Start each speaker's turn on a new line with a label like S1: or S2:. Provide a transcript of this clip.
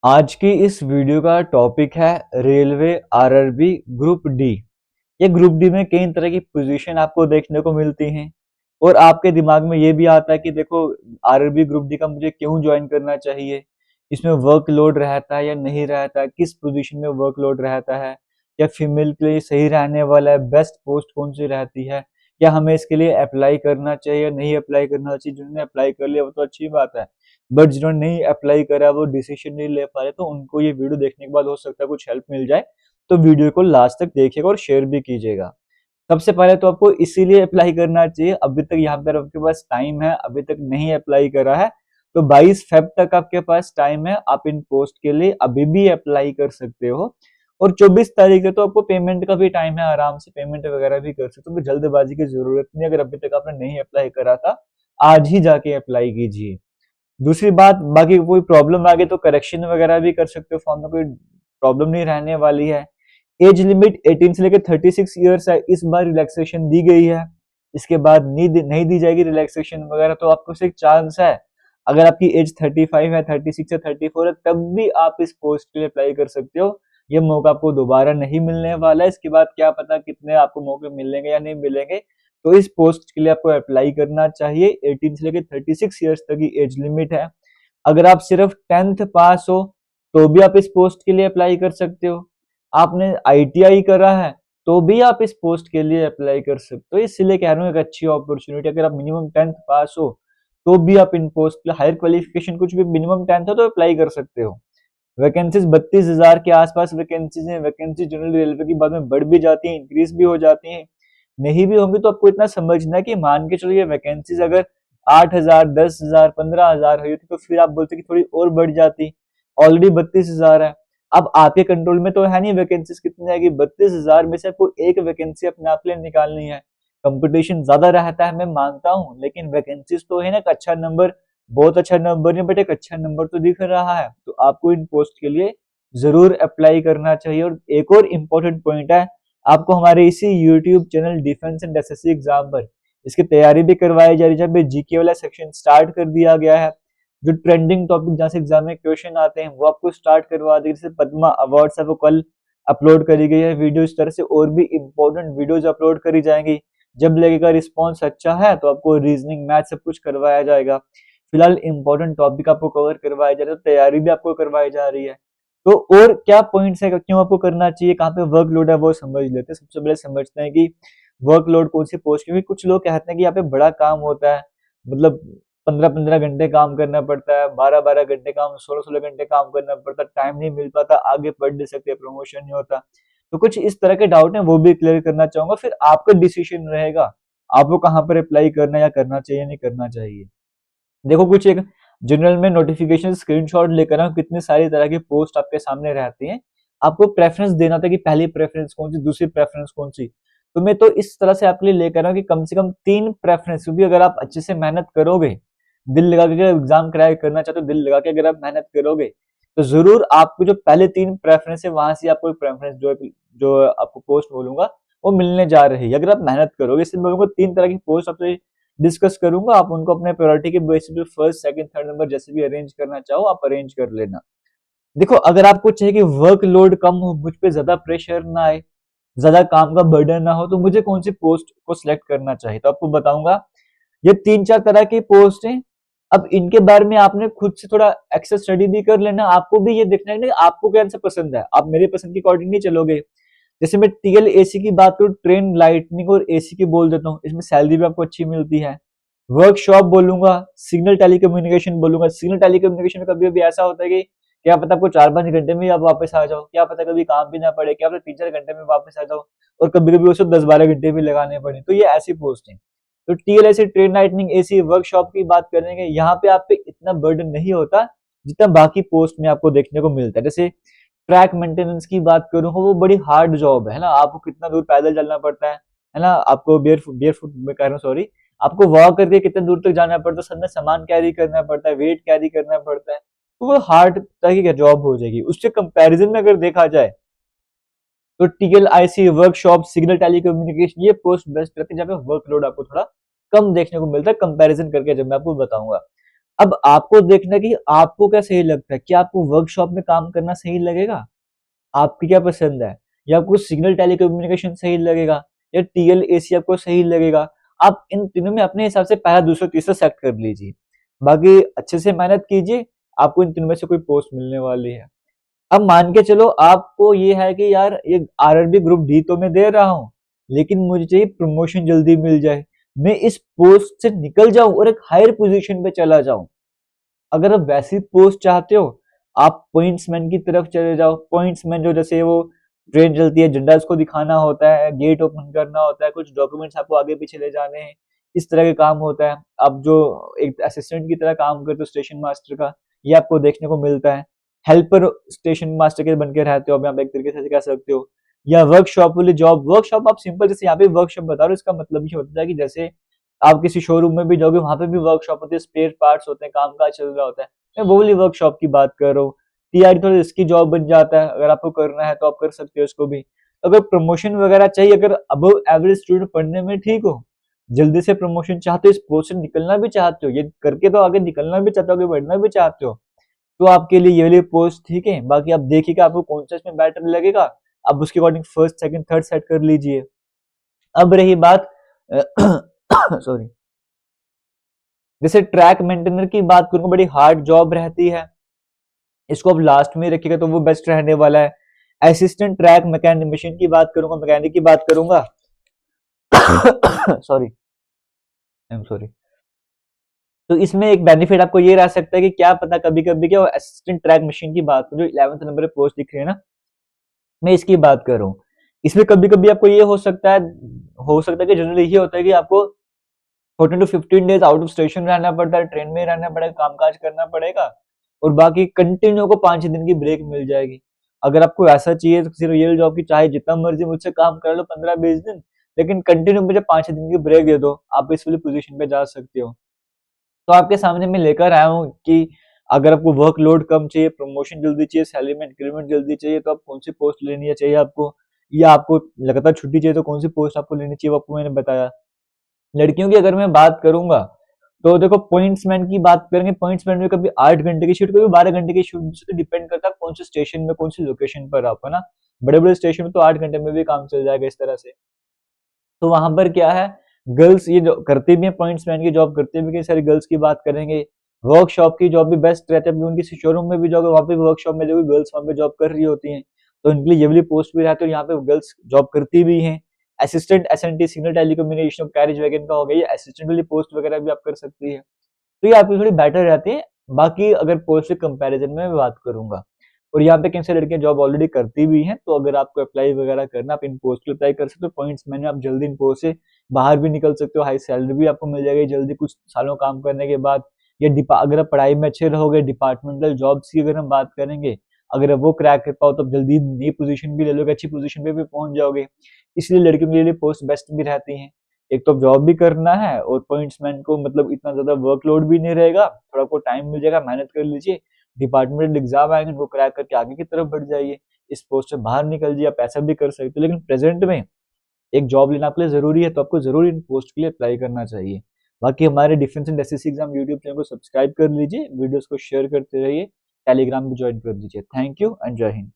S1: आज की इस वीडियो का टॉपिक है रेलवे आरआरबी ग्रुप डी। ये ग्रुप डी में कई तरह की पोजीशन आपको देखने को मिलती हैं और आपके दिमाग में ये भी आता है कि देखो आरआरबी ग्रुप डी का मुझे क्यों ज्वाइन करना चाहिए, इसमें वर्कलोड रहता है या नहीं रहता है, किस पोजीशन में वर्कलोड रहता है, या फीमेल के लिए सही रहने वाला है, बेस्ट पोस्ट कौन सी रहती है, क्या हमें इसके लिए अप्लाई करना चाहिए या नहीं अप्लाई करना चाहिए। जिन्होंने अप्लाई कर लिया वो तो अच्छी बात है, बट जिन्होंने नहीं अप्लाई करा वो डिसीजन नहीं ले पा रहे, तो उनको ये वीडियो देखने के बाद हो सकता है कुछ हेल्प मिल जाए। तो वीडियो को लास्ट तक देखिएगा और शेयर भी कीजिएगा। सबसे पहले तो आपको इसीलिए अप्लाई करना चाहिए, अभी तक यहाँ पर आपके पास टाइम है, अभी तक नहीं अप्लाई करा है तो 22 फेब तक आपके पास टाइम है, आप इन पोस्ट के लिए अभी भी अप्लाई कर सकते हो। और 24 तारीख है तो आपको पेमेंट का भी टाइम है, आराम से पेमेंट वगैरह भी कर सकते हो, तो जल्दबाजी की जरूरत नहीं। अगर अभी तक आपने नहीं अप्लाई करा था, आज ही जाके अप्लाई कीजिए। दूसरी बात, बाकी कोई प्रॉब्लम आ गई तो करेक्शन वगैरह भी कर सकते हो, फॉर्म में कोई प्रॉब्लम नहीं रहने वाली है। एज लिमिट 18 से लेकर 36 ईयर्स है, इस बार रिलैक्सेशन दी गई है, इसके बाद नहीं दी जाएगी रिलैक्सेशन वगैरह। तो आपको सिर्फ चांस है, अगर आपकी एज 35 है, 36 है, 34 है, तब भी आप इस पोस्ट के लिए अप्लाई कर सकते हो। ये मौका आपको दोबारा नहीं मिलने वाला है, इसके बाद क्या पता कितने आपको मौके मिलेंगे या नहीं मिलेंगे। तो इस पोस्ट के लिए आपको अप्लाई करना चाहिए। 18 से लेकर 36 ईयर्स तक की एज लिमिट है। अगर आप सिर्फ 10th पास हो तो भी आप इस पोस्ट के लिए अप्लाई कर सकते हो। आपने आईटीआई करा है तो भी आप इस पोस्ट के लिए अप्लाई कर सकते हो। इसलिए कह रहा हूँ एक अच्छी अपॉर्चुनिटी, अगर आप मिनिमम 10th पास हो तो भी आप इन पोस्ट के लिए हायर क्वालिफिकेशन कुछ भी मिनिमम 10th हो तो अप्लाई कर सकते हो। वैकेंसीज 32,000 के आसपास वैकेंसीज हैं। वैकेंसी जनरल रेलवे की बाद में बढ़ भी जाती है, इंक्रीज भी हो जाती है, नहीं भी होंगी। तो आपको इतना समझना है कि मान के चलो ये वैकेंसीज अगर 8,000, 10,000, 15,000 हुई थी तो फिर आप बोलते कि थोड़ी और बढ़ जाती। ऑलरेडी 32,000 है। अब आपके कंट्रोल में तो है नहीं वैकेंसीज कितनी आएगी, 32,000 में से आपको एक वैकेंसी अपने आप के लिए निकालनी है। कंपटीशन ज्यादा रहता है मैं मानता हूँ, लेकिन वैकेंसीज तो है ना, एक अच्छा नंबर, बहुत अच्छा नंबर नहीं बट एक अच्छा नंबर तो दिख रहा है, तो आपको इन पोस्ट के लिए जरूर अप्लाई करना चाहिए। और एक और इम्पोर्टेंट पॉइंट है, आपको हमारे इसी YouTube channel defence and SSC exam पर इसकी तैयारी भी करवाई जा रही है, जहाँ पे जीके वाला सेक्शन स्टार्ट कर दिया गया है। जो ट्रेंडिंग टॉपिक जहाँ से एग्जाम में क्वेश्चन आते हैं वो आपको स्टार्ट करवा दी, जैसे पद्मा अवार्ड है वो कल अपलोड करी गई है वीडियो। इस तरह से और भी इम्पोर्टेंट वीडियोज अपलोड करी जाएंगी। जब लगेगा रिस्पॉन्स अच्छा है तो आपको रीजनिंग मैथ सब कुछ करवाया जाएगा। फिलहाल इंपॉर्टेंट टॉपिक आपको कवर करवाया जा रहा है, तो तैयारी भी आपको करवाई जा रही है। तो और क्या पॉइंट्स है, क्यों आपको करना चाहिए, कहाँ पे वर्कलोड है वो समझ लेते हैं। सबसे पहले समझते हैं कि वर्कलोड कौन सी पोस्ट, क्योंकि कुछ लोग कहते हैं कि यहाँ पे बड़ा काम होता है, मतलब 15-15 घंटे काम करना पड़ता है, 12-12 घंटे काम, 16-16 घंटे काम करना पड़ता है, टाइम नहीं मिल पाता, आगे बढ़ नहीं सकते, प्रमोशन नहीं होता। तो कुछ इस तरह के डाउट है वो भी क्लियर करना चाहूंगा, फिर आपका डिसीजन रहेगा आपको कहाँ पर अप्लाई करना या करना चाहिए नहीं करना चाहिए। देखो कुछ एक जनरल में नोटिफिकेशन स्क्रीनशॉट लेकर आऊं, कितनी सारी तरह की पोस्ट आपके सामने रहती हैं। आपको प्रेफरेंस देना था कि पहली प्रेफरेंस कौन सी, दूसरी प्रेफरेंस कौन सी। तो मैं तो इस तरह से आपके लिए लेकर आऊं कि कम से कम 3 प्रेफरेंस, क्योंकि अगर आप अच्छे से मेहनत करोगे, दिल लगा के एग्जाम क्रैक करना चाहते हो, दिल लगा के अगर आप मेहनत करोगे तो जरूर आपको जो पहले 3 प्रेफरेंस है वहां से आपको प्रेफरेंस जो आपको पोस्ट बोलूंगा वो मिलने जा रही है, अगर आप मेहनत करोगे। इसलिए बोलूंगा 3 तरह की पोस्ट आपसे डिस्कस करूंगा, आप उनको अपने प्रायोरिटी के बेसिस पे फर्स्ट सेकंड थर्ड नंबर जैसे भी अरेंज करना चाहो आप अरेंज कर लेना। देखो अगर आपको चाहिए कि वर्कलोड कम हो, मुझ पे ज्यादा प्रेशर ना आए, ज्यादा काम का बर्डन ना हो, तो मुझे कौन सी पोस्ट को सिलेक्ट करना चाहिए, तो आपको बताऊंगा। ये 3-4 तरह की पोस्ट हैं। अब इनके बारे में आपने खुद से थोड़ा एक्स्ट्रा स्टडी भी कर लेना, आपको भी ये देखना है कि आपको कौन सा पसंद है, आप मेरे पसंद के अकॉर्डिंग नहीं चलोगे। जैसे मैं टीएल एसी की बात करूँ, ट्रेन लाइटनिंग और एसी की बोल देता हूँ, इसमें सैलरी भी आपको अच्छी मिलती है। वर्कशॉप बोलूंगा, सिग्नल टेलीकम्युनिकेशन बोलूंगा। सिग्नल टेलीकम्युनिकेशन में कभी कभी ऐसा होता है कि क्या पता आपको 4-5 घंटे में ही आप वापस आ जाओ, क्या पता कभी काम भी ना पड़े, क्या पता 3-4 घंटे में वापस आ जाओ, और कभी कभी उसको 10-12 घंटे भी लगाने पड़े। तो ये ऐसी पोस्ट है। तो टीएलएसी ट्रेन लाइटनिंग एसी वर्कशॉप की बात करेंगे, यहाँ पे आप पे इतना बर्डन नहीं होता जितना बाकी पोस्ट में आपको देखने को मिलता है। जैसे ट्रैक मेंटेनेंस की बात करूँ, वो बड़ी हार्ड जॉब है ना, आपको कितना दूर पैदल चलना पड़ता है ना, आपको बेयर फुट में कह रहा हूँ सॉरी, आपको वॉक करके कितने दूर तक जाना पड़ता है, सब में सामान कैरी करना पड़ता है, वेट कैरी करना पड़ता है। तो वो हार्ड तरह की जॉब हो जाएगी। उसके कंपैरिजन में अगर देखा जाए तो TL IC workshop signal telecommunication ये पोस्ट बेस्ट रहती है, जहाँ पे वर्कलोड आपको थोड़ा कम देखने को मिलता है कंपैरिजन करके, जब मैं आपको बताऊंगा। अब आपको देखना है कि आपको क्या सही लगता है, क्या आपको वर्कशॉप में काम करना सही लगेगा, आपकी क्या पसंद है, या आपको सिग्नल टेलीकम्युनिकेशन सही लगेगा, या टीएल एसी आपको सही लगेगा। आप इन तीनों में अपने हिसाब से पहला, दूसरा, तीसरा सेलेक्ट कर लीजिए। बाकी अच्छे से मेहनत कीजिए, आपको इन तीनों में से कोई पोस्ट मिलने वाली है। अब मान के चलो आपको ये है कि यार ये आरआरबी ग्रुप डी तो मैं दे रहा हूँ, लेकिन मुझे चाहिए प्रमोशन जल्दी मिल जाए, मैं इस पोस्ट से निकल जाऊं और एक हायर पोजीशन पे चला जाऊं। अगर आप वैसी पोस्ट चाहते हो, आप पॉइंट्समैन की तरफ चले जाओ। पॉइंट्समैन जो जैसे वो ट्रेन चलती है, झंडा उसको दिखाना होता है, गेट ओपन करना होता है, कुछ डॉक्यूमेंट्स आपको आगे पीछे ले जाने हैं, इस तरह के काम होता है। आप जो एक असिस्टेंट की तरह काम करते हो स्टेशन मास्टर का, ये आपको देखने को मिलता है। हेल्पर स्टेशन मास्टर के बन के रहते हो, आप यहाँ पे एक तरीके से कह सकते हो। या वर्कशॉप वाली जॉब, वर्कशॉप आप सिंपल जैसे यहाँ पे वर्कशॉप बता रहे हो, इसका मतलब ये होता है कि जैसे आप किसी शोरूम में भी जाओगे, वहां पे भी वर्कशॉप होती है, स्पेयर पार्ट्स होते हैं, काम काज चल रहा होता है। मैं वो वाली वर्कशॉप की बात कर रहा हूँ। टीआर थोड़ा इसकी जॉब बन जाता है, अगर आपको करना है तो आप कर सकते हो इसको भी। अगर प्रमोशन वगैरह चाहिए, अगर अबव एवरेज स्टूडेंट पढ़ने में ठीक हो, जल्दी से प्रमोशन चाहते हो, इस पोस्ट से निकलना भी चाहते हो, ये करके तो आगे निकलना भी चाहते हो, आगे बढ़ना भी चाहते हो, तो आपके लिए ये वाली पोस्ट ठीक है। बाकी आप देखिएगा आपको कौन सा इसमें बेटर लगेगा, आप उसके according first second third set कर लीजिए। अब रही बात सॉरी, जैसे ट्रैक मेंटेनर की बात करूंगा, बड़ी हार्ड जॉब रहती है, इसको अब लास्ट में रखिएगा तो वो बेस्ट रहने वाला है। असिस्टेंट ट्रैक मैकेनिक मशीन की बात करूंगा, मैकेनिक की बात करूंगा सॉरी, आई एम सॉरी। तो इसमें एक बेनिफिट आपको ये रह सकता है कि क्या पता कभी कभी क्या असिस्टेंट ट्रैक मशीन की बात करूं, जो 11th नंबर पे पोस्ट दिख रही है ना, मैं इसकी बात कर रहा हूँ। इसमें कभी कभी आपको ये हो सकता है कि जनरली ये होता है कि आपको 14 to 15 days out of station रहना पड़ता है, ट्रेन में ही रहना पड़ेगा, कामकाज करना पड़ेगा, और बाकी कंटिन्यू को 5 दिन की ब्रेक मिल जाएगी। अगर आपको ऐसा चाहिए तो किसी रियल जॉब की, चाहे जितना मर्जी मुझसे काम कर लो 15-20 दिन, लेकिन कंटिन्यू मुझे 5 दिन की ब्रेक दे दो, आप इस वाली पोजीशन पे जा सकते हो। तो आपके सामने मैं लेकर आया हूँ कि अगर आपको वर्कलोड कम चाहिए, प्रमोशन जल्दी चाहिए, सैलरी में इंक्रीमेंट जल्दी चाहिए, तो आप कौन सी पोस्ट लेनी चाहिए आपको, या आपको लगातार छुट्टी चाहिए तो कौन सी पोस्ट आपको लेनी चाहिए, वो आपको मैंने बताया। लड़कियों की अगर मैं बात करूंगा, तो देखो पॉइंट्समैन की बात करेंगे, पॉइंट्समैन में कभी 8 घंटे की शिफ्ट, कभी 12 घंटे की शिफ्ट, डिपेंड करता है कौन से स्टेशन में, कौन सी लोकेशन पर आप, है ना। बड़े बड़े स्टेशन में तो 8 घंटे में भी काम चल जाएगा इस तरह से। तो वहां पर क्या है, गर्ल्स ये जो करती भी है, पॉइंट्समैन की जॉब करती भी, कई सारी गर्ल्स की बात करेंगे। वर्कशॉप की जॉब भी बेस्ट रहती है, उनकी शोरूम में भी जाओगे वहां पे वर्कशॉप में देखोगे गर्ल्स वहां पे जॉब कर रही होती हैं, तो उनके लिए ये वाली पोस्ट भी रहती है, और यहाँ पे गर्ल्स जॉब करती भी हैं। Assistant SNT signal telecommunication carriage wagon का हो गया, ये असिस्टेंट वाली पोस्ट वगैरह भी आप कर सकती है, तो ये आपकी थोड़ी बेटर रहती है। बाकी अगर पोस्ट के कंपैरिजन में मैं बात करूंगा, और यहाँ पे कई सारी लड़कियां जॉब ऑलरेडी करती भी हैं, तो अगर आपको अप्लाई वगैरह करना, आप इन पोस्ट पे अप्लाई कर सकते हो। पॉइंट्स मैंने आप जल्दी इन पोस्ट से बाहर भी निकल सकते हो, हाई सैलरी भी आपको मिल जाएगी जल्दी कुछ सालों काम करने के बाद। या अगर आप पढ़ाई में अच्छे रहोगे, डिपार्टमेंटल जॉब्स की अगर हम बात करेंगे, अगर आप वो क्रैक कर पाओ तो आप जल्दी नई पोजीशन भी ले लोगे, अच्छी पोजीशन पे भी पहुंच जाओगे। इसलिए लड़कियों के लिए पोस्ट बेस्ट भी रहती हैं। एक तो जॉब भी करना है, और पॉइंट्समैन को मतलब इतना ज्यादा वर्कलोड भी नहीं रहेगा, थोड़ा आपको टाइम मिल जाएगा, मेहनत कर लीजिए, डिपार्टमेंटल एग्जाम आएंगे वो क्रैक करके आगे की तरफ बढ़ जाइए, इस पोस्ट से बाहर निकल जाइए, आप ऐसा भी कर सकते हो। लेकिन प्रेजेंट में एक जॉब लेना आपके लिए जरूरी है, तो आपको जरूर इन पोस्ट के लिए अप्लाई करना चाहिए। बाकी हमारे defence and SSC exam YouTube channel को सब्सक्राइब कर लीजिए, वीडियोस को शेयर करते रहिए, टेलीग्राम भी ज्वाइन कर दीजिए। थैंक यू एंड जय हिंद।